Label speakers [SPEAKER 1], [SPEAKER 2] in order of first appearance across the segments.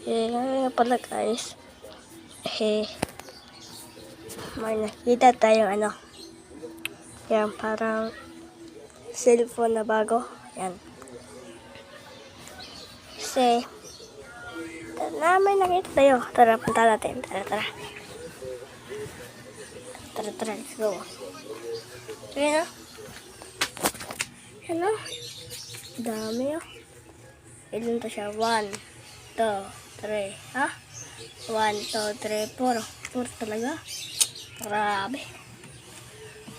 [SPEAKER 1] Ngayon pala guys, may nakita tayong yan parang cellphone na bago, yan. Kasi, may nakita tayo. Tara, punta natin. Tara, let's go. Ayan o. Dami o. Ilan to siya? 1, 2, 3. Ha? 1, 2, 3, 4. 4 talaga. Grabe.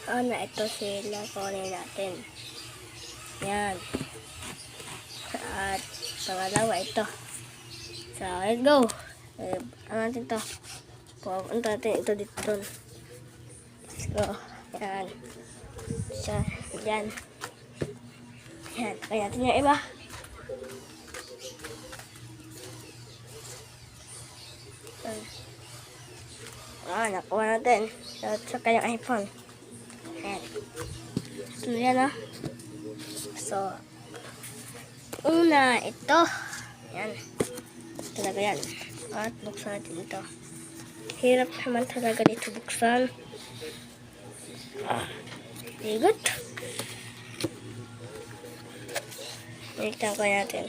[SPEAKER 1] Ito sila. Kunin natin. Yan. At pangalawa ito. So, let's go. Ano natin to? Pupunta natin ito dito. Let's go. Yan. So, yan. Yan. Kaya natin yung iba. Nakuha natin. So, kayang iPhone. Yan. So, yan o. So, una, ito. Yan. Talaga yan. At buksan natin ito. Hirap naman talaga dito buksan. Bigot. Balikan ko natin.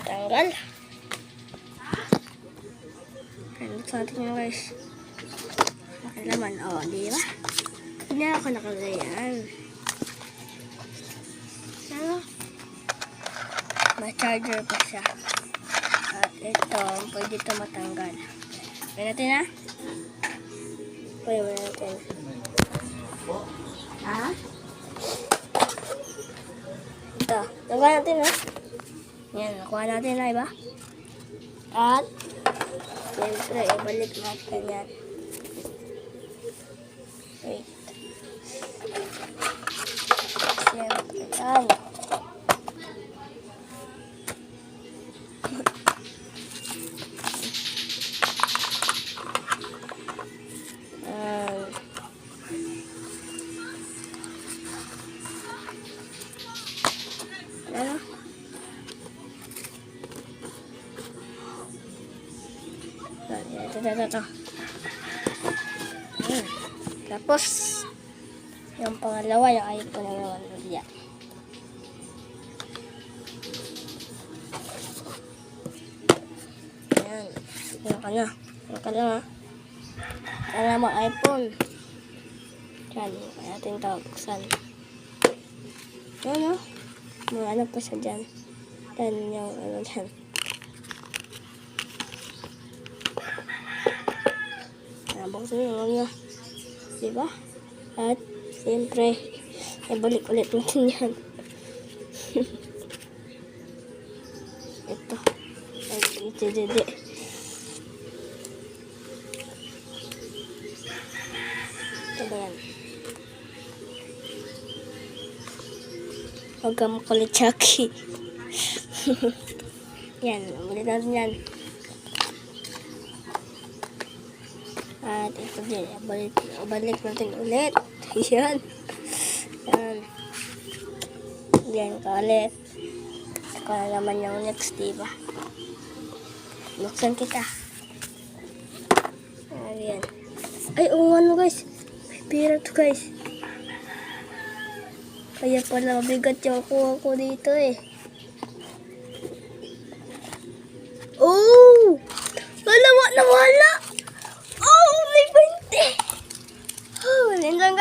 [SPEAKER 1] Tanggal. Buksan natin yun guys. Naman. Di ba? Hindi ako nakagayan. May charger pa siya. At ito, pwede ito matanggal. Pwede natin ha? Pwede natin. Ha? Ito. Nakuha natin ha? Yan, nakuha natin na iba. At, siyempre, ibalik natin yan. Wait. Siyempre, yan. Ito. Tapos, yung pangalawa, yung iPhone na naman ulit. Ayan. Yung ka na. Kaya mo iPhone. Yan. Kaya natin ito buksan. Yan o. Mga pa siya dyan. Yan yung dyan. Buksan nyo. Diba? At, siyempre, ibalik ulit natin yan. Ito. Ito. Ito ba yan? Huwag ka makulit, Chucky. Yan. Ulit natin yan. At ito din, balik natin ulit. Yan. Yan. Yan ka ulit. Ito na naman yung next, diba? Buksan kita. Ayan. Ay, ano guys. May pira to guys. Kaya pala mabigat yung kuha ko dito eh.